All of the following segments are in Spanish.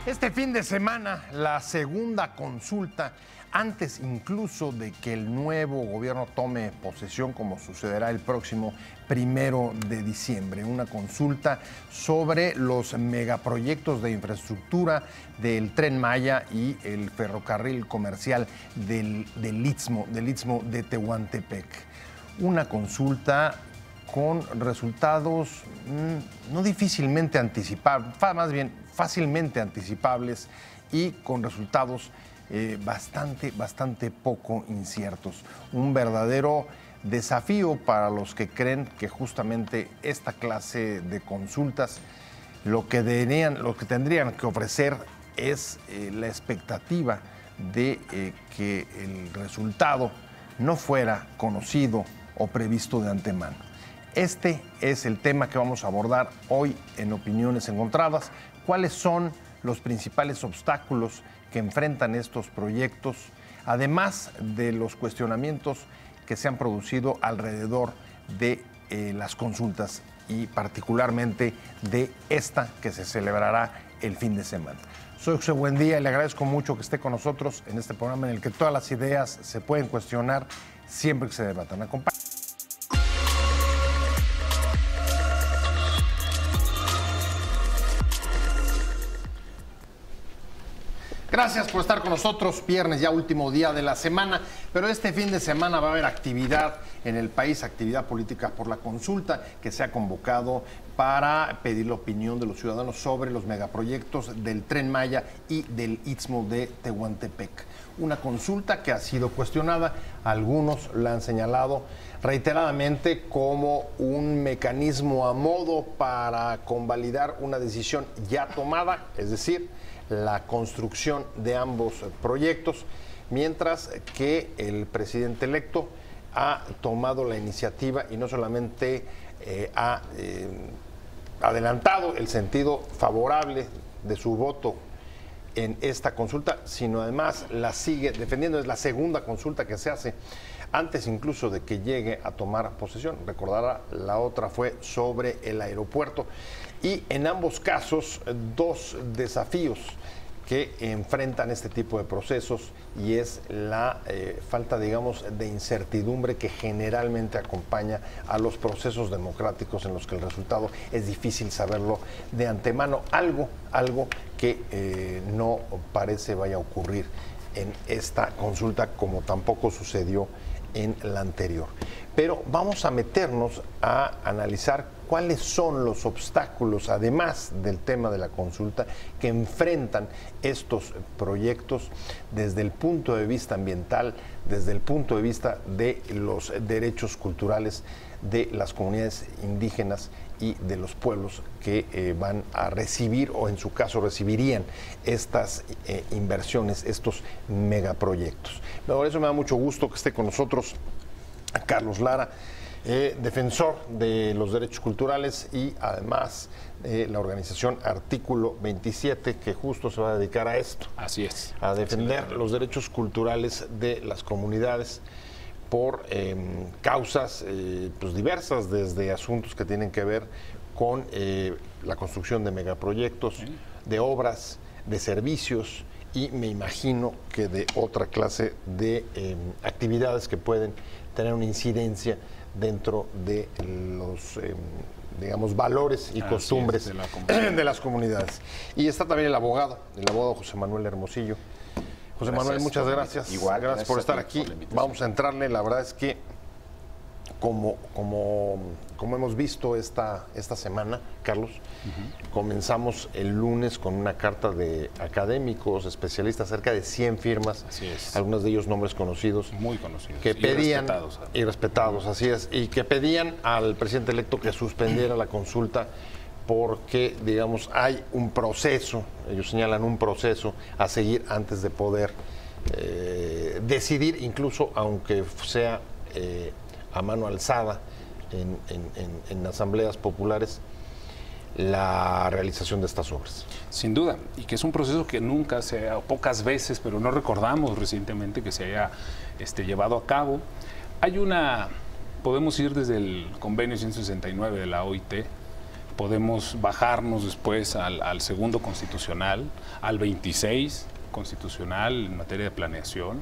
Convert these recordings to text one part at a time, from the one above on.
Este fin de semana, la segunda consulta, antes incluso de que el nuevo gobierno tome posesión, como sucederá el próximo 1 de diciembre. Una consulta sobre los megaproyectos de infraestructura del Tren Maya y el ferrocarril comercial del Istmo de Tehuantepec. Una consulta con resultados no difícilmente anticipables, más bien fácilmente anticipables y con resultados bastante poco inciertos. Un verdadero desafío para los que creen que justamente esta clase de consultas lo que tendrían que ofrecer es la expectativa de que el resultado no fuera conocido o previsto de antemano. Este es el tema que vamos a abordar hoy en Opiniones Encontradas. ¿Cuáles son los principales obstáculos que enfrentan estos proyectos, además de los cuestionamientos que se han producido alrededor de las consultas y particularmente de esta que se celebrará el fin de semana? Soy José Buendía y le agradezco mucho que esté con nosotros en este programa en el que todas las ideas se pueden cuestionar siempre que se debatan. Acompáñenme. Gracias por estar con nosotros. Viernes, ya último día de la semana, pero este fin de semana va a haber actividad en el país, actividad política por la consulta que se ha convocado para pedir la opinión de los ciudadanos sobre los megaproyectos del Tren Maya y del Istmo de Tehuantepec. Una consulta que ha sido cuestionada, algunos la han señalado reiteradamente como un mecanismo a modo para convalidar una decisión ya tomada, es decir, la construcción de ambos proyectos, mientras que el presidente electo ha tomado la iniciativa y no solamente ha adelantado el sentido favorable de su voto en esta consulta, sino además la sigue defendiendo. Es la segunda consulta que se hace antes incluso de que llegue a tomar posesión. Recordará, la otra fue sobre el aeropuerto. Y en ambos casos, dos desafíos que enfrentan este tipo de procesos, y es la falta, digamos, de incertidumbre que generalmente acompaña a los procesos democráticos en los que el resultado es difícil saberlo de antemano, algo que no parece vaya a ocurrir en esta consulta, como tampoco sucedió en la anterior. Pero vamos a meternos a analizar cuáles son los obstáculos, además del tema de la consulta, que enfrentan estos proyectos desde el punto de vista ambiental, desde el punto de vista de los derechos culturales de las comunidades indígenas y de los pueblos que van a recibir, o en su caso recibirían, estas inversiones, estos megaproyectos. Por eso me da mucho gusto que esté con nosotros Carlos Lara, defensor de los derechos culturales y además la organización Artículo 27, que justo se va a dedicar a esto. Así es. A defender los derechos culturales de las comunidades por causas pues diversas, desde asuntos que tienen que ver con la construcción de megaproyectos, sí, de obras, de servicios, y me imagino que de otra clase de actividades que pueden tener una incidencia dentro de los, digamos, valores y costumbres de las comunidades. Y está también el abogado José Manuel Hermosillo. José Manuel, muchas gracias. Igual, gracias por estar aquí. Vamos a entrarle. La verdad es que como hemos visto esta semana, Carlos, comenzamos el lunes con una carta de académicos, especialistas, cerca de 100 firmas, así es, algunos de ellos nombres conocidos, muy conocidos, que pedían, y respetados, así es, y que pedían al presidente electo que suspendiera la consulta porque, digamos, hay un proceso, ellos señalan un proceso a seguir antes de poder decidir, incluso aunque sea a mano alzada en asambleas populares, la realización de estas obras. Sin duda, y que es un proceso que nunca o pocas veces, pero no recordamos recientemente que se haya llevado a cabo. Hay podemos ir desde el convenio 169 de la OIT, podemos bajarnos después al segundo constitucional, al 26 constitucional en materia de planeación.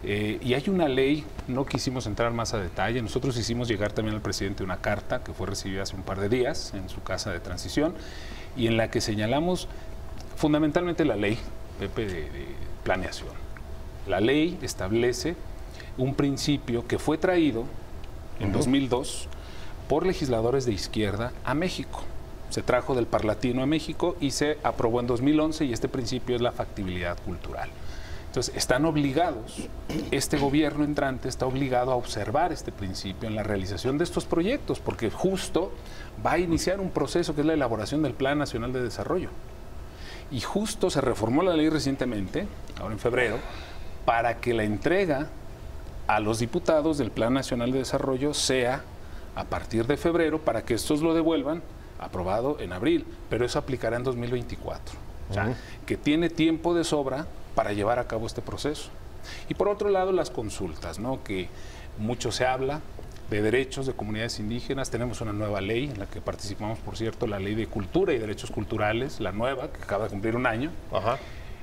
Y hay una ley, no quisimos entrar más a detalle, nosotros hicimos llegar también al presidente una carta que fue recibida hace un par de días en su casa de transición y en la que señalamos fundamentalmente la ley, Pepe, de planeación. La ley establece un principio que fue traído en 2002 por legisladores de izquierda a México. Se trajo del Parlatino a México y se aprobó en 2011 y este principio es la factibilidad cultural. Entonces, están obligados, este gobierno entrante está obligado a observar este principio en la realización de estos proyectos, porque justo va a iniciar un proceso que es la elaboración del Plan Nacional de Desarrollo. Y justo se reformó la ley recientemente, ahora en febrero, para que la entrega a los diputados del Plan Nacional de Desarrollo sea a partir de febrero, para que estos lo devuelvan aprobado en abril, pero eso aplicará en 2024. O sea, que tiene tiempo de sobra para llevar a cabo este proceso. Y por otro lado, las consultas, ¿no? Que mucho se habla de derechos de comunidades indígenas. Tenemos una nueva ley en la que participamos, por cierto, la Ley de Cultura y Derechos Culturales, la nueva, que acaba de cumplir un año.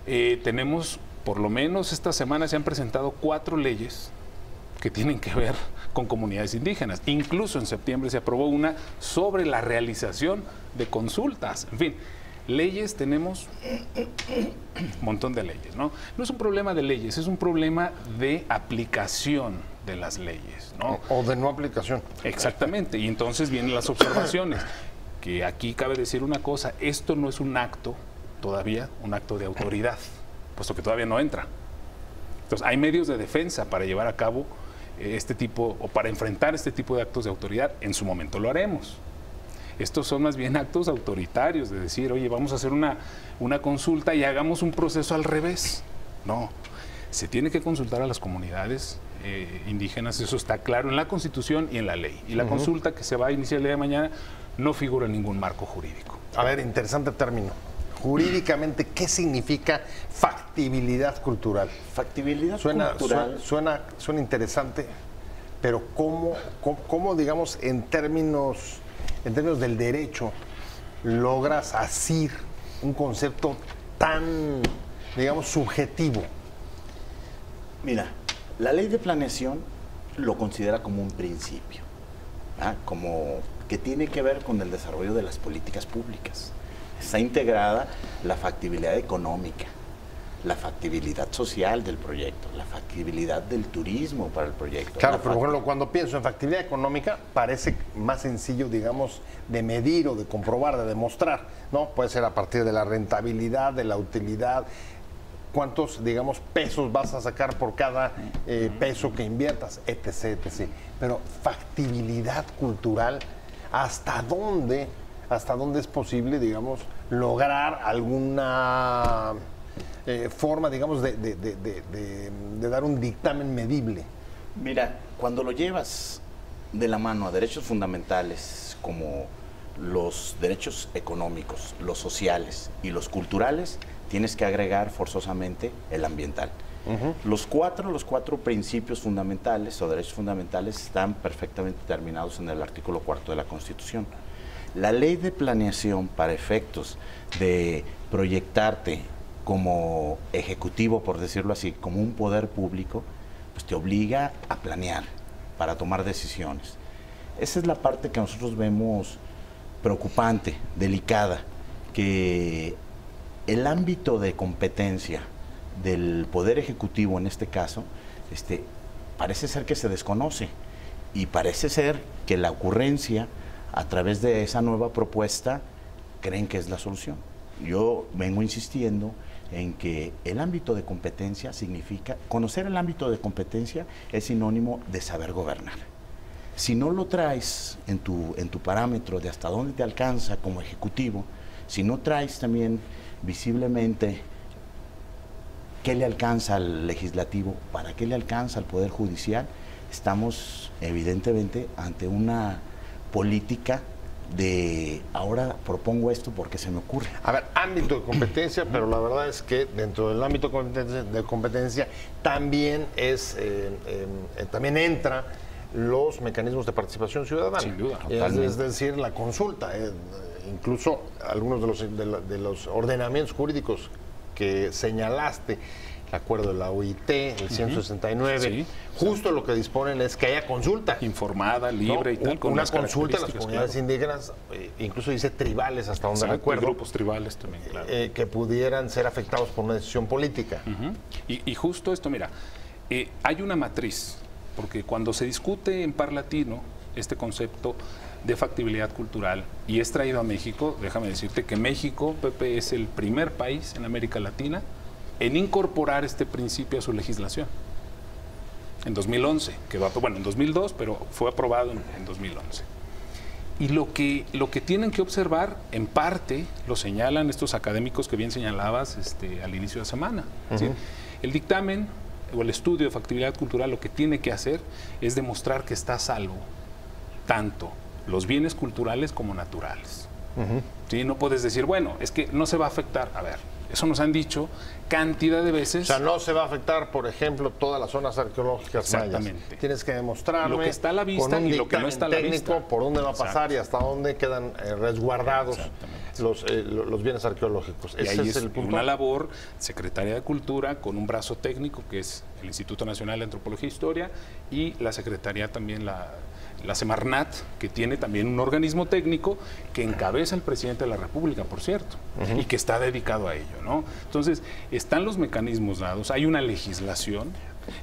Tenemos, por lo menos esta semana se han presentado 4 leyes que tienen que ver con comunidades indígenas. Incluso en septiembre se aprobó una sobre la realización de consultas. En fin, leyes tenemos un montón de leyes, ¿no? No es un problema de leyes, es un problema de aplicación de las leyes, ¿no? O de no aplicación. Exactamente, y entonces vienen las observaciones, que aquí cabe decir una cosa, esto no es un acto, todavía, un acto de autoridad, puesto que todavía no entra. Entonces, hay medios de defensa para llevar a cabo este tipo, o para enfrentar este tipo de actos de autoridad, en su momento lo haremos. Estos son más bien actos autoritarios, de decir, oye, vamos a hacer una consulta y hagamos un proceso al revés. No, se tiene que consultar a las comunidades indígenas, eso está claro en la Constitución y en la ley. Y la consulta que se va a iniciar el día de mañana no figura en ningún marco jurídico. A ver, interesante término. Jurídicamente, ¿qué significa factibilidad cultural? Factibilidad cultural. Suena interesante, pero ¿cómo digamos, en términos del derecho, logras asir un concepto tan, digamos, subjetivo? Mira, la ley de planeación lo considera como un principio, como que tiene que ver con el desarrollo de las políticas públicas. Está integrada la factibilidad económica, la factibilidad social del proyecto, la factibilidad del turismo para el proyecto. Claro, pero por ejemplo, cuando pienso en factibilidad económica, parece más sencillo, digamos, de medir o de comprobar, de demostrar, ¿no? Puede ser a partir de la rentabilidad, de la utilidad, cuántos, digamos, pesos vas a sacar por cada peso que inviertas, etc., etc. Pero factibilidad cultural, ¿hasta dónde es posible, digamos, lograr alguna forma, digamos, de dar un dictamen medible? Mira, cuando lo llevas de la mano a derechos fundamentales como los derechos económicos, los sociales y los culturales, tienes que agregar forzosamente el ambiental. Los cuatro principios fundamentales o derechos fundamentales están perfectamente determinados en el artículo 4 de la Constitución. La ley de planeación, para efectos de proyectarte como ejecutivo, por decirlo así, como un poder público, pues te obliga a planear para tomar decisiones. Esa es la parte que nosotros vemos preocupante, delicada, que el ámbito de competencia del poder ejecutivo, en este caso, parece ser que se desconoce y parece ser que la ocurrencia a través de esa nueva propuesta creen que es la solución. Yo vengo insistiendo en que el ámbito de competencia significa, conocer el ámbito de competencia es sinónimo de saber gobernar. Si no lo traes en tu parámetro de hasta dónde te alcanza como ejecutivo, si no traes también visiblemente qué le alcanza al legislativo, para qué le alcanza al Poder Judicial, estamos evidentemente ante una política de ahora propongo esto porque se me ocurre. A ver, ámbito de competencia, pero la verdad es que dentro del ámbito de competencia también también entra los mecanismos de participación ciudadana. Sin duda. Es decir, la consulta. incluso algunos de los ordenamientos jurídicos que señalaste, el acuerdo de la OIT, el 169, Sí, justo lo que disponen es que haya consulta. Informada, libre y tal. con Una las consulta a las características, comunidades claro. indígenas, incluso dice tribales, hasta donde Exacto, y recuerdo, grupos tribales también, claro. que pudieran ser afectados por una decisión política. Ujú. Y justo esto, mira, hay una matriz, porque cuando se discute en Parlatino este concepto de factibilidad cultural y es traído a México, déjame decirte que México, Pepe, es el primer país en América Latina en incorporar este principio a su legislación. En 2011, en 2002, pero fue aprobado en 2011. Y lo que tienen que observar, en parte, lo señalan estos académicos que bien señalabas al inicio de la semana. ¿Sí? El dictamen o el estudio de factibilidad cultural lo que tiene que hacer es demostrar que está a salvo tanto los bienes culturales como naturales. ¿Sí? No puedes decir, bueno, es que no se va a afectar. A ver, eso nos han dicho cantidad de veces. O sea, no se va a afectar, por ejemplo, todas las zonas arqueológicas Exactamente. mayas. Tienes que demostrarme Lo que está a la vista con un y lo que no dictamen está a la técnico vista. por dónde va a pasar Exacto. y hasta dónde quedan resguardados los bienes arqueológicos. Y Ese ahí es el punto. una labor, Secretaría de Cultura, con un brazo técnico que es el Instituto Nacional de Antropología e Historia y la Secretaría también, la Semarnat, que tiene también un organismo técnico que encabeza el presidente de la República, por cierto, y que está dedicado a ello, ¿no? Entonces, están los mecanismos dados, hay una legislación,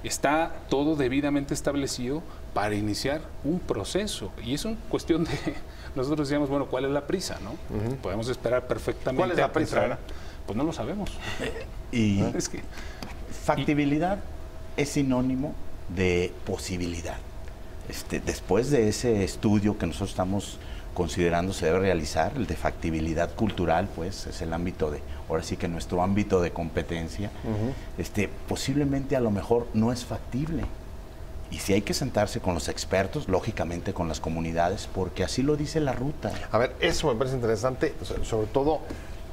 está todo debidamente establecido para iniciar un proceso. Y es una cuestión de, nosotros decíamos, bueno, ¿cuál es la prisa, no? Podemos esperar perfectamente. ¿Cuál es la prisa? Pues no lo sabemos. Y Es que factibilidad es sinónimo de posibilidad. Después de ese estudio que nosotros estamos considerando se debe realizar, el de factibilidad cultural, pues es el ámbito ahora sí que nuestro ámbito de competencia, posiblemente a lo mejor no es factible. Y si hay que sentarse con los expertos, lógicamente con las comunidades, porque así lo dice la ruta. A ver, eso me parece interesante, sobre todo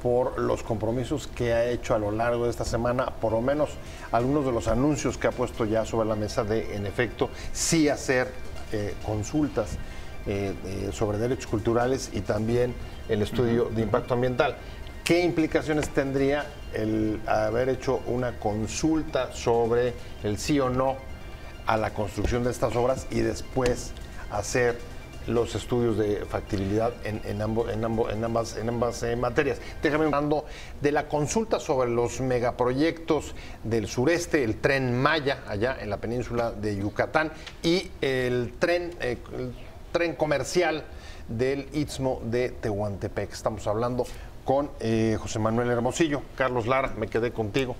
por los compromisos que ha hecho a lo largo de esta semana, por lo menos algunos de los anuncios que ha puesto ya sobre la mesa de, en efecto, sí hacer consultas sobre derechos culturales y también el estudio de impacto ambiental. ¿Qué implicaciones tendría el haber hecho una consulta sobre el sí o no a la construcción de estas obras y después hacer los estudios de factibilidad en ambas materias? Déjame hablando de la consulta sobre los megaproyectos del sureste, el Tren Maya, allá en la península de Yucatán, y el tren comercial del Istmo de Tehuantepec. Estamos hablando con José Manuel Hermosillo, Carlos Lara, me quedé contigo,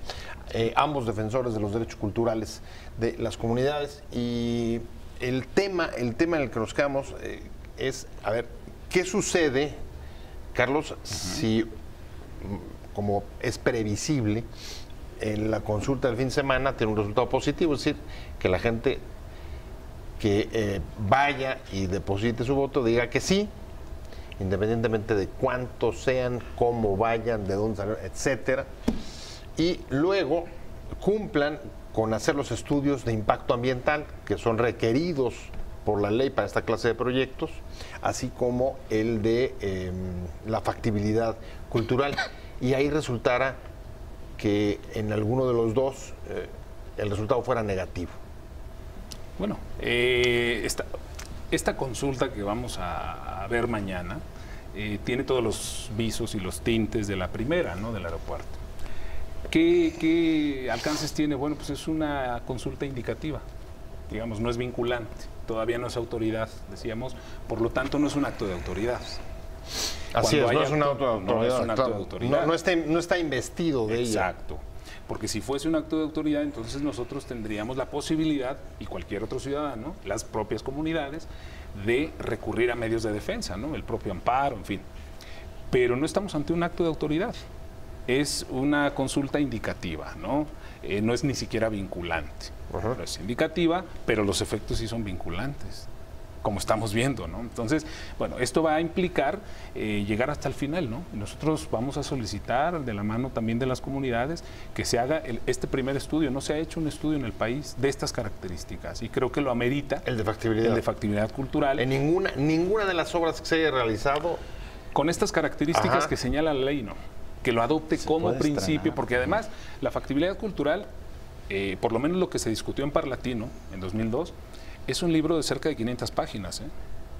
ambos defensores de los derechos culturales de las comunidades. Y el tema en el que nos quedamos es, a ver, ¿qué sucede, Carlos, si, como es previsible, en la consulta del fin de semana tiene un resultado positivo? Es decir, que la gente que vaya y deposite su voto diga que sí, independientemente de cuántos sean, cómo vayan, de dónde salieron, etcétera, y luego cumplan con hacer los estudios de impacto ambiental que son requeridos por la ley para esta clase de proyectos, así como el de la factibilidad cultural. Y ahí resultara que en alguno de los dos el resultado fuera negativo. Bueno, esta consulta que vamos a ver mañana tiene todos los visos y los tintes de la primera, ¿no?, del aeropuerto. ¿Qué alcances tiene? Bueno, pues es una consulta indicativa, digamos, no es vinculante, todavía no es autoridad, decíamos, por lo tanto no es un acto de autoridad. Así es, no es un acto, acto de autoridad. No es un acto de autoridad. No está investido de ella. Exacto. Porque si fuese un acto de autoridad, entonces nosotros tendríamos la posibilidad, y cualquier otro ciudadano, las propias comunidades, de recurrir a medios de defensa, ¿no?, el propio amparo, en fin. Pero no estamos ante un acto de autoridad. Es una consulta indicativa, ¿no? No es ni siquiera vinculante. No es indicativa, pero los efectos sí son vinculantes, como estamos viendo, ¿no? Entonces, bueno, esto va a implicar llegar hasta el final, ¿no? Nosotros vamos a solicitar, de la mano también de las comunidades, que se haga este primer estudio. No se ha hecho un estudio en el país de estas características y creo que lo amerita. El de factibilidad. El de factibilidad cultural. En ninguna de las obras que se haya realizado con estas características que señala la ley, ¿no? Que lo adopte como principio, porque además la factibilidad cultural, por lo menos lo que se discutió en Parlatino en 2002, es un libro de cerca de 500 páginas,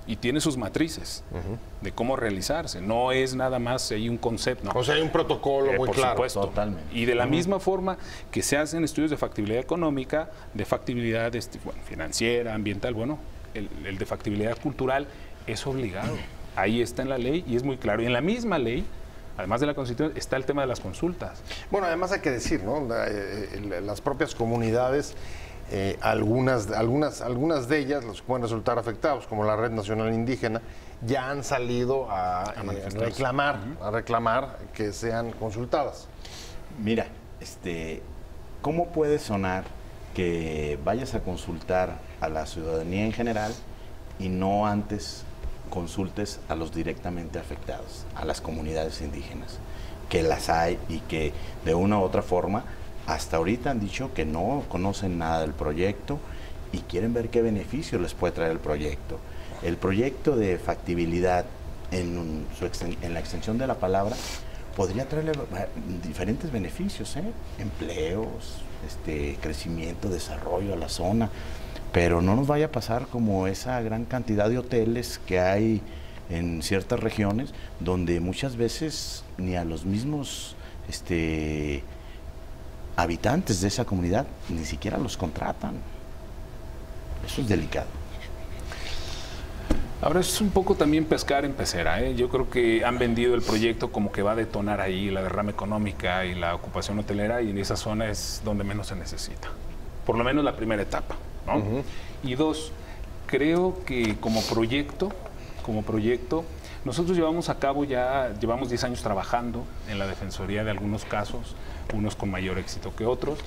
y tiene sus matrices de cómo realizarse. No es nada más hay un concepto. ¿No? O sea, hay un protocolo muy por claro. Supuesto. Totalmente. Y de la misma forma que se hacen estudios de factibilidad económica, de factibilidad financiera, ambiental, bueno, el de factibilidad cultural es obligado. Ahí está en la ley y es muy claro. Y en la misma ley, además de la Constitución, está el tema de las consultas. Bueno, además hay que decir, ¿no? Las propias comunidades, algunas de ellas, los que pueden resultar afectados, como la Red Nacional Indígena, ya han salido a reclamar que sean consultadas. Mira, ¿cómo puede sonar que vayas a consultar a la ciudadanía en general y no antes consultes a los directamente afectados, a las comunidades indígenas, que las hay y que de una u otra forma hasta ahorita han dicho que no conocen nada del proyecto y quieren ver qué beneficio les puede traer el proyecto? El proyecto de factibilidad en la extensión de la palabra podría traerle diferentes beneficios, empleos, crecimiento, desarrollo a la zona, pero no nos vaya a pasar como esa gran cantidad de hoteles que hay en ciertas regiones donde muchas veces ni a los mismos habitantes de esa comunidad ni siquiera los contratan. Eso es delicado. Ahora es un poco también pescar en pecera, Yo creo que han vendido el proyecto como que va a detonar ahí la derrama económica y la ocupación hotelera, y en esa zona es donde menos se necesita. Por lo menos la primera etapa, ¿no? Y dos, creo que como proyecto, nosotros llevamos 10 años trabajando en la defensoría de algunos casos, unos con mayor éxito que otros,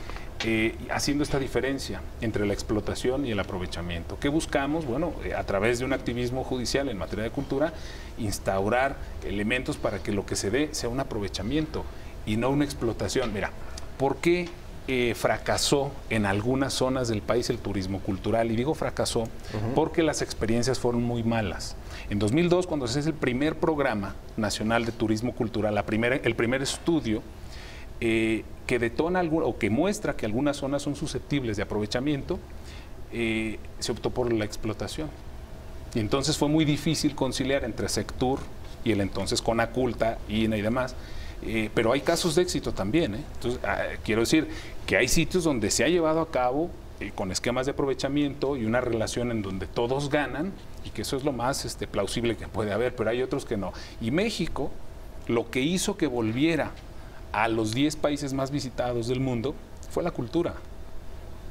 haciendo esta diferencia entre la explotación y el aprovechamiento. ¿Qué buscamos? Bueno, a través de un activismo judicial en materia de cultura, instaurar elementos para que lo que se dé sea un aprovechamiento y no una explotación. Mira, ¿por qué fracasó en algunas zonas del país el turismo cultural? Y digo fracasó porque las experiencias fueron muy malas. En 2002, cuando se hace el primer programa nacional de turismo cultural, el primer estudio que detona o que muestra que algunas zonas son susceptibles de aprovechamiento, se optó por la explotación. Y entonces fue muy difícil conciliar entre Sectur y el entonces Conaculta, INA y demás. Pero hay casos de éxito también. Entonces, quiero decir que hay sitios donde se ha llevado a cabo con esquemas de aprovechamiento y una relación en donde todos ganan, y que eso es lo más plausible que puede haber, pero hay otros que no. Y México, lo que hizo que volviera a los 10 países más visitados del mundo fue la cultura.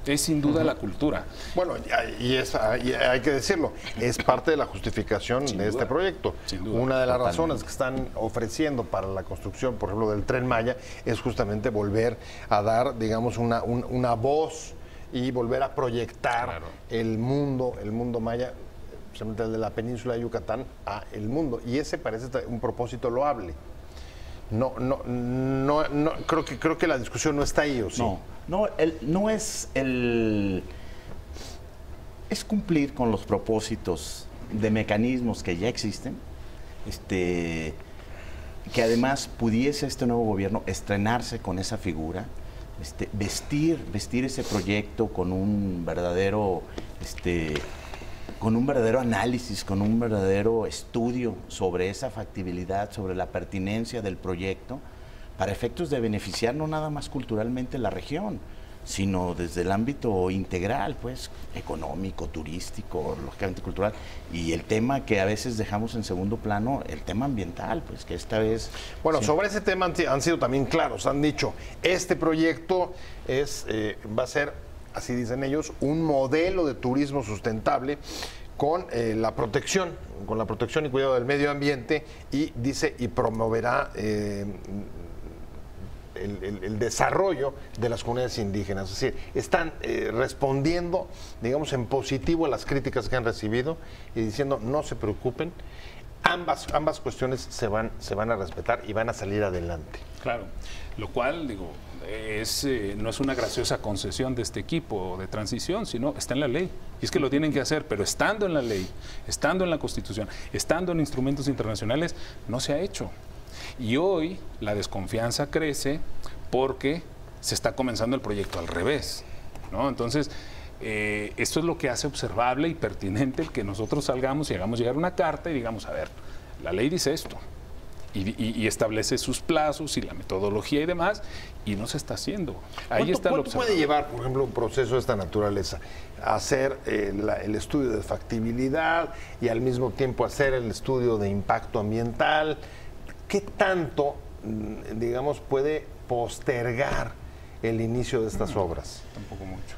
Es sin duda la cultura. Bueno, y hay que decirlo, es parte de la justificación de este proyecto. Sin duda. Una de las razones que están ofreciendo para la construcción, por ejemplo, del Tren Maya, es justamente volver a dar, digamos, una voz y volver a proyectar el mundo maya, especialmente el de la península de Yucatán, a el mundo. Y ese parece un propósito loable. No, creo que la discusión no está ahí, ¿o sí? Es cumplir con los propósitos de mecanismos que ya existen, que además pudiese este nuevo gobierno estrenarse con esa figura, vestir ese proyecto con un verdadero análisis, con un verdadero estudio sobre esa factibilidad, sobre la pertinencia del proyecto, para efectos de beneficiar no nada más culturalmente la región, sino desde el ámbito integral, pues, económico, turístico, lógicamente cultural, y el tema que a veces dejamos en segundo plano, el tema ambiental, pues, que esta vez... Bueno, sobre ese tema han sido también claros, han dicho, este proyecto va a ser, así dicen ellos, un modelo de turismo sustentable con la protección y cuidado del medio ambiente, y promoverá el desarrollo de las comunidades indígenas. Es decir, están respondiendo, digamos, en positivo a las críticas que han recibido y diciendo, no se preocupen, ambas cuestiones se van a respetar y van a salir adelante. Claro, lo cual, no es una graciosa concesión de este equipo de transición, sino está en la ley. Y es que lo tienen que hacer, pero estando en la ley, estando en la Constitución, estando en instrumentos internacionales, no se ha hecho. Y hoy la desconfianza crece porque se está comenzando el proyecto al revés, ¿no? Entonces, esto es lo que hace observable y pertinente el que nosotros salgamos y hagamos llegar una carta y digamos, a ver, la ley dice esto. Y establece sus plazos y la metodología y demás, y no se está haciendo. Ahí está ¿Cuánto puede llevar, por ejemplo, un proceso de esta naturaleza? Hacer el estudio de factibilidad y al mismo tiempo hacer el estudio de impacto ambiental. ¿Qué tanto, digamos, puede postergar el inicio de estas obras? Tampoco mucho.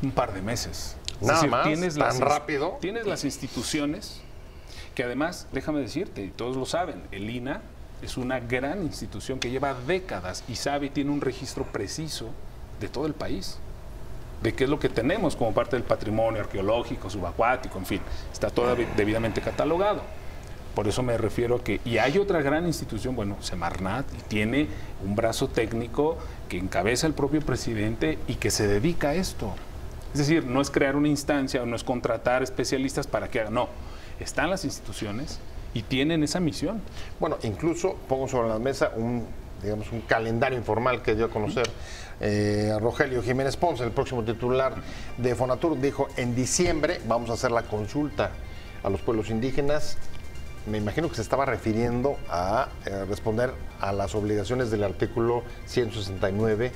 Un par de meses. Nada más, tan rápido. Tienes las instituciones que además, déjame decirte, y todos lo saben, el INAH es una gran institución que lleva décadas y tiene un registro preciso de todo el país, de qué es lo que tenemos como parte del patrimonio arqueológico, subacuático, en fin, está todo debidamente catalogado. Por eso me refiero a que, y hay otra gran institución, bueno, Semarnat, y tiene un brazo técnico que encabeza el propio presidente y que se dedica a esto. Es decir, no es crear una instancia o no es contratar especialistas para que hagan, no. Están las instituciones y tienen esa misión. Bueno, incluso pongo sobre la mesa un calendario informal que dio a conocer Rogelio Jiménez Ponce, el próximo titular de Fonatur. Dijo, en diciembre vamos a hacer la consulta a los pueblos indígenas. Me imagino que se estaba refiriendo a responder a las obligaciones del artículo 169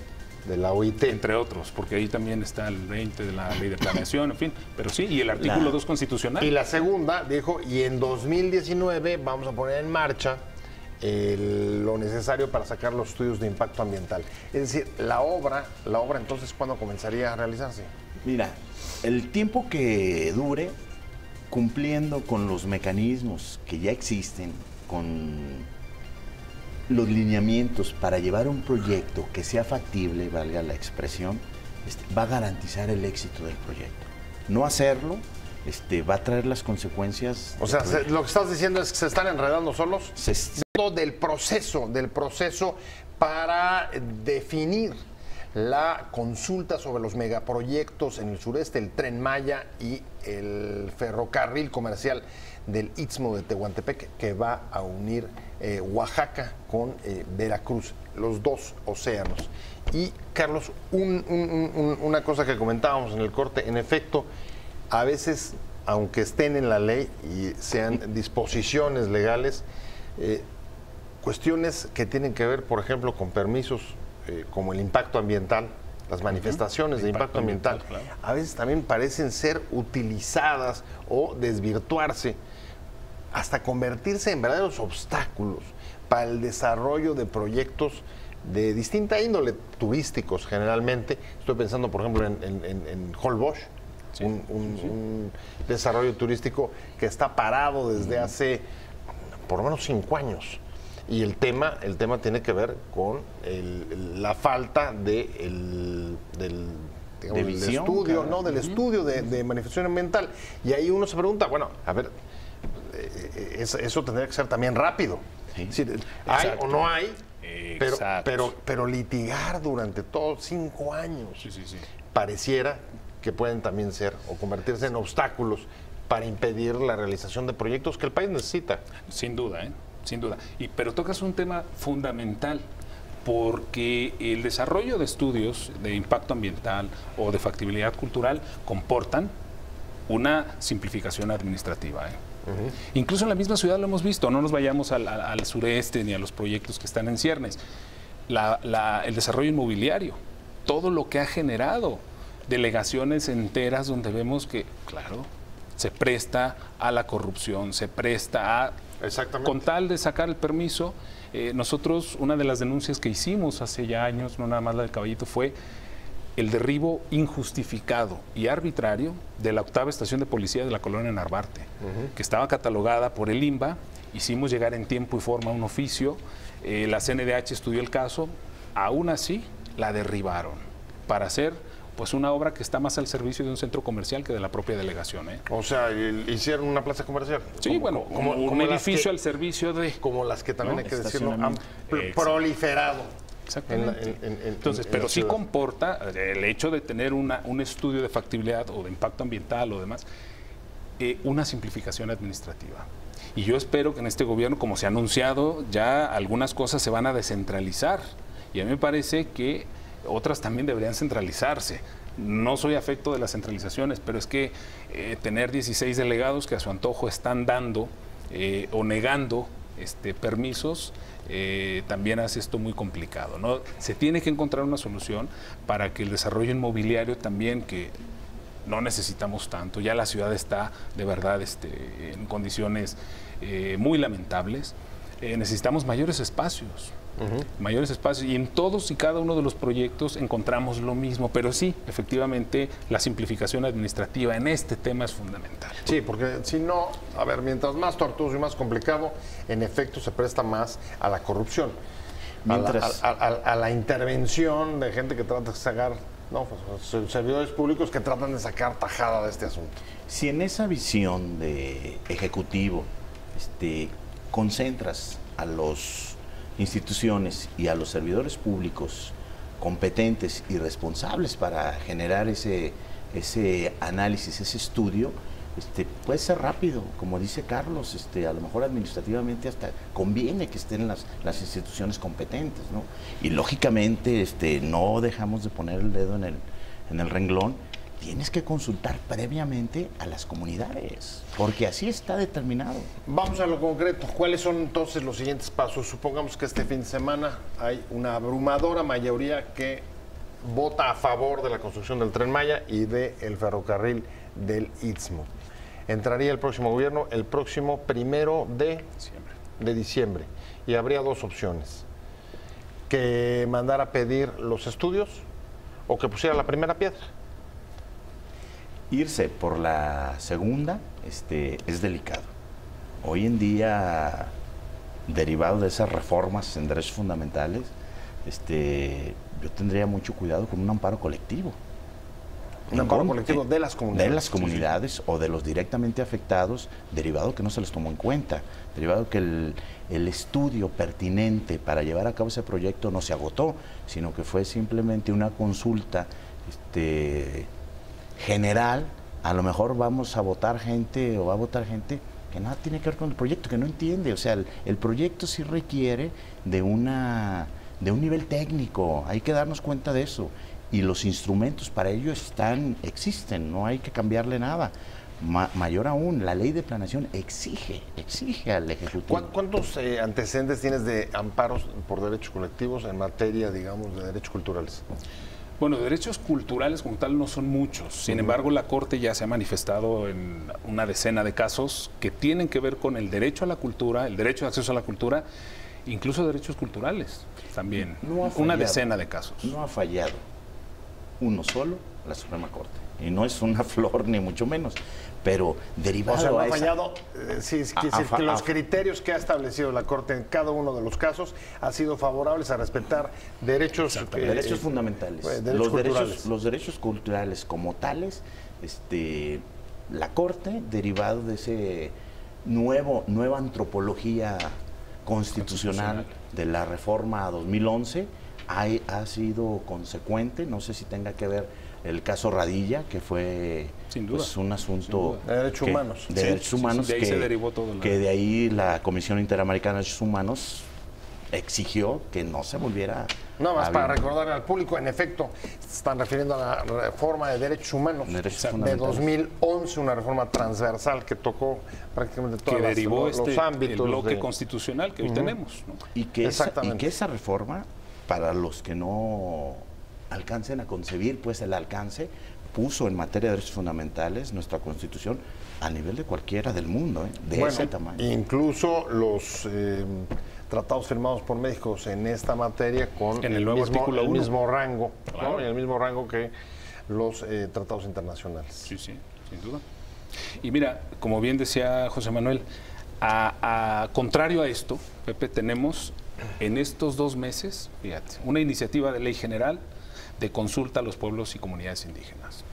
de la OIT. Entre otros, porque ahí también está el 20 de la Ley de Planeación, en fin, pero sí, y el artículo 2 constitucional. Y la segunda dijo, y en 2019 vamos a poner en marcha lo necesario para sacar los estudios de impacto ambiental. Es decir, la obra entonces, ¿cuándo comenzaría a realizarse? Mira, el tiempo que dure, cumpliendo con los mecanismos que ya existen, con los lineamientos para llevar un proyecto que sea factible, valga la expresión, va a garantizar el éxito del proyecto. No hacerlo va a traer las consecuencias. O sea, lo que estás diciendo es que se están enredando solos. Del proceso para definir la consulta sobre los megaproyectos en el sureste, el Tren Maya y el ferrocarril comercial del Istmo de Tehuantepec, que va a unir Oaxaca con Veracruz, los dos océanos. Y Carlos, una cosa que comentábamos en el corte, en efecto, a veces, aunque estén en la ley y sean disposiciones legales, cuestiones que tienen que ver, por ejemplo, con permisos como el impacto ambiental, las manifestaciones de impacto ambiental, claro, a veces también parecen ser utilizadas o desvirtuarse hasta convertirse en verdaderos obstáculos para el desarrollo de proyectos de distinta índole, turísticos generalmente. Estoy pensando, por ejemplo, en Holbox, sí, un desarrollo turístico que está parado desde hace por lo menos 5 años. Y el tema tiene que ver con la falta del visión, estudio, claro, del estudio de manifestación ambiental. Y ahí uno se pregunta, bueno, a ver, eso tendría que ser también rápido. Sí. Es decir, hay o no hay, pero litigar durante todos 5 años, pareciera que pueden también ser o convertirse en obstáculos para impedir la realización de proyectos que el país necesita. Sin duda, sin duda. Pero tocas un tema fundamental, porque el desarrollo de estudios de impacto ambiental o de factibilidad cultural comportan una simplificación administrativa. Incluso en la misma ciudad lo hemos visto, no nos vayamos al sureste ni a los proyectos que están en ciernes. El desarrollo inmobiliario, todo lo que ha generado delegaciones enteras donde vemos que, claro, se presta a la corrupción, se presta a... Exactamente. Con tal de sacar el permiso, nosotros, una de las denuncias que hicimos hace ya años, no nada más la del Caballito, fue el derribo injustificado y arbitrario de la 8ª estación de policía de la colonia Narvarte, que estaba catalogada por el INBA. Hicimos llegar en tiempo y forma un oficio, la CNDH estudió el caso, aún así la derribaron para hacer pues una obra que está más al servicio de un centro comercial que de la propia delegación. O sea, hicieron una plaza comercial. Sí, como un edificio al servicio de... Como las que también, hay que decirlo, han proliferado Exactamente. Entonces, en pero la sí ciudad. comporta el hecho de tener un estudio de factibilidad o de impacto ambiental o demás, una simplificación administrativa. Y yo espero que en este gobierno, como se ha anunciado, ya algunas cosas se van a descentralizar. Y a mí me parece que otras también deberían centralizarse. No soy afecto de las centralizaciones, pero es que tener 16 delegados que a su antojo están dando o negando permisos, también hace esto muy complicado, ¿no? Se tiene que encontrar una solución para que el desarrollo inmobiliario también, que no necesitamos tanto, ya la ciudad está de verdad en condiciones muy lamentables, necesitamos mayores espacios. Mayores espacios, y en todos y cada uno de los proyectos encontramos lo mismo, pero sí, efectivamente, la simplificación administrativa en este tema es fundamental. Sí, porque si no, a ver, mientras más tortuoso y más complicado, en efecto se presta más a la corrupción, a la intervención de gente que trata de sacar, no, pues, servidores públicos que tratan de sacar tajada de este asunto. Si en esa visión de ejecutivo concentras a los instituciones y a los servidores públicos competentes y responsables para generar ese análisis, ese estudio, puede ser rápido, como dice Carlos, a lo mejor administrativamente hasta conviene que estén las instituciones competentes, ¿no? Y lógicamente no dejamos de poner el dedo en el renglón. Tienes que consultar previamente a las comunidades, porque así está determinado. Vamos a lo concreto. ¿Cuáles son entonces los siguientes pasos? Supongamos que este fin de semana hay una abrumadora mayoría que vota a favor de la construcción del Tren Maya y del ferrocarril del Istmo. Entraría el próximo gobierno el próximo 1 de diciembre y habría dos opciones: que mandara a pedir los estudios o que pusiera la primera piedra. Irse por la segunda es delicado. Hoy en día, derivado de esas reformas en derechos fundamentales, yo tendría mucho cuidado con un amparo colectivo. Un amparo colectivo de las comunidades. De las comunidades, sí, sí, o de los directamente afectados, derivado que no se les tomó en cuenta, derivado que el estudio pertinente para llevar a cabo ese proyecto no se agotó, sino que fue simplemente una consulta general. A lo mejor vamos a votar gente o va a votar gente que nada tiene que ver con el proyecto, que no entiende. O sea, el proyecto sí requiere de un nivel técnico, hay que darnos cuenta de eso. Y los instrumentos para ello existen, no hay que cambiarle nada. Mayor aún, la ley de planeación exige al Ejecutivo. ¿Cuántos antecedentes tienes de amparos por derechos colectivos en materia, digamos, de derechos culturales? Bueno, derechos culturales como tal no son muchos. Sin embargo, la Corte ya se ha manifestado en una decena de casos que tienen que ver con el derecho a la cultura, el derecho de acceso a la cultura, incluso derechos culturales también. Una decena de casos. No ha fallado uno solo, la Suprema Corte. Y no es una flor, ni mucho menos. Pero derivado o sea, no ha a fallado, sí, quiere decir que los criterios que ha establecido la Corte en cada uno de los casos han sido favorables a respetar derechos fundamentales. Los derechos culturales como tales, la Corte, derivado de ese nueva antropología constitucional de la reforma 2011, ha sido consecuente. No sé si tenga que ver el caso Radilla, que fue pues, un asunto de derechos humanos. De derechos humanos, de ahí se derivó todo. Que de ahí la Comisión Interamericana de Derechos Humanos exigió que no se volviera. Nada más para recordar al público, en efecto, se están refiriendo a la reforma de derechos humanos de 2011, una reforma transversal que tocó prácticamente todos los ámbitos. El bloque constitucional que hoy tenemos, ¿no? Y que esa reforma, para los que no alcancen a concebir pues el alcance, puso en materia de derechos fundamentales nuestra Constitución a nivel de cualquiera del mundo, de ese tamaño. Incluso los tratados firmados por México en esta materia con el mismo rango, claro, ¿no? En el mismo rango que los tratados internacionales. Sí, sí, sin duda. Y mira, como bien decía José Manuel, contrario a esto, Pepe, tenemos en estos 2 meses, fíjate, una iniciativa de ley general de consulta a los pueblos y comunidades indígenas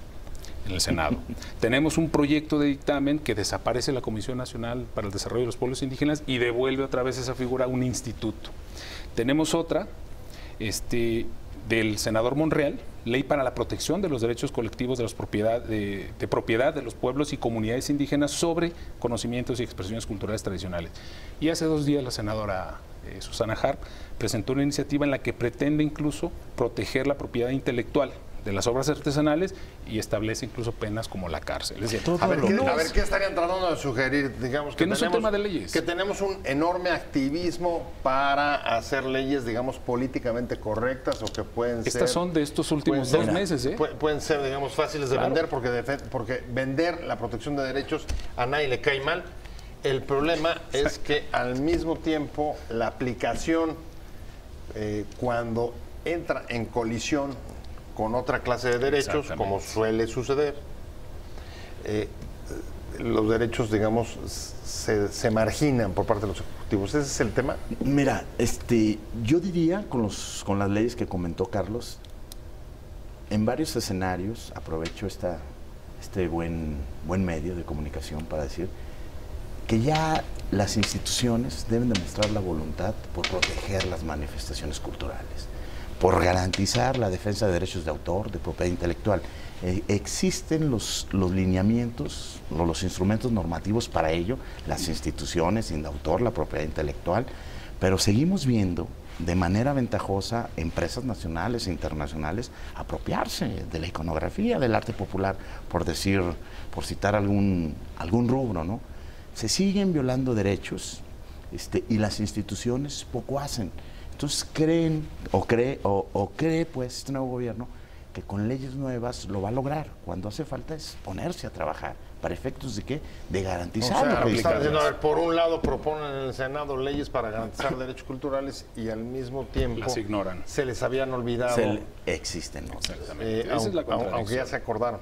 en el Senado. Tenemos un proyecto de dictamen que desaparece la Comisión Nacional para el Desarrollo de los Pueblos Indígenas y devuelve otra vez esa figura a un instituto. Tenemos otra del senador Monreal, Ley para la Protección de los Derechos Colectivos de propiedad de los pueblos y comunidades indígenas sobre conocimientos y expresiones culturales tradicionales. Y hace 2 días la senadora Susana Harp presentó una iniciativa en la que pretende incluso proteger la propiedad intelectual de las obras artesanales y establece incluso penas como la cárcel. Es decir, a ver, ¿qué estarían tratando de sugerir? Digamos que no es un tema de leyes. Que tenemos un enorme activismo para hacer leyes, digamos, políticamente correctas o que pueden ser... Estas son de estos últimos 2 meses, ¿eh? Pueden ser, digamos, fáciles de vender porque vender la protección de derechos a nadie le cae mal. El problema es que al mismo tiempo la aplicación, cuando entra en colisión con otra clase de derechos, como suele suceder, los derechos, digamos, se marginan por parte de los ejecutivos. ¿Ese es el tema? Mira, yo diría, con las leyes que comentó Carlos, en varios escenarios, aprovecho este buen medio de comunicación para decir que ya las instituciones deben demostrar la voluntad por proteger las manifestaciones culturales, por garantizar la defensa de derechos de autor, de propiedad intelectual. Existen los lineamientos, los instrumentos normativos para ello, las instituciones, Indautor, la propiedad intelectual, pero seguimos viendo de manera ventajosa empresas nacionales e internacionales apropiarse de la iconografía, del arte popular, por citar algún rubro, ¿no? Se siguen violando derechos y las instituciones poco hacen. Entonces cree pues este nuevo gobierno que con leyes nuevas lo va a lograr. Cuando hace falta es ponerse a trabajar. ¿Para efectos de qué? De garantizar. O sea, lo que están diciendo, a ver, por un lado proponen en el Senado leyes para garantizar derechos culturales y al mismo tiempo las ignoran. Se les habían olvidado. Existen, ¿no? Exactamente. Esa es la contradicción. Aunque ya se acordaron.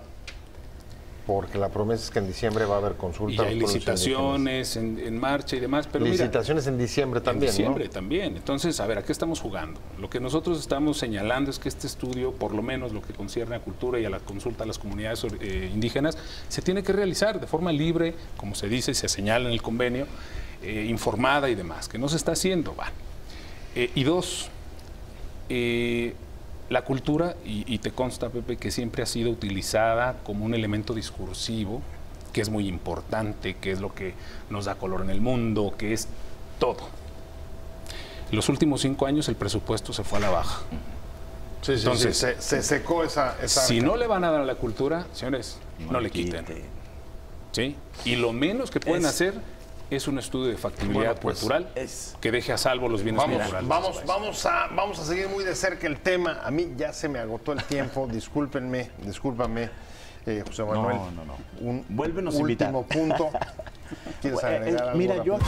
Porque la promesa es que en diciembre va a haber consultas. Y hay licitaciones en marcha y demás. Pero licitaciones en diciembre también, en diciembre, ¿no? También. Entonces, a ver, ¿a qué estamos jugando? Lo que nosotros estamos señalando es que este estudio, por lo menos lo que concierne a cultura y a la consulta a las comunidades indígenas, se tiene que realizar de forma libre, como se dice, se señala en el convenio, informada y demás, que no se está haciendo. Y 2, la cultura, y te consta, Pepe, que siempre ha sido utilizada como un elemento discursivo, que es muy importante, que es lo que nos da color en el mundo, que es todo. En los últimos 5 años el presupuesto se fue a la baja. Sí, entonces, sí, se secó esa si no le van a dar a la cultura, señores, no le quiten. ¿Sí? Y lo menos que pueden hacer es un estudio de factibilidad cultural que deje a salvo los bienes culturales. Vamos a seguir muy de cerca el tema. A mí ya se me agotó el tiempo. Discúlpame, José Manuel. No. Vuélvenos a invitar. Último punto. ¿Quieres agregar algo? Mira, yo...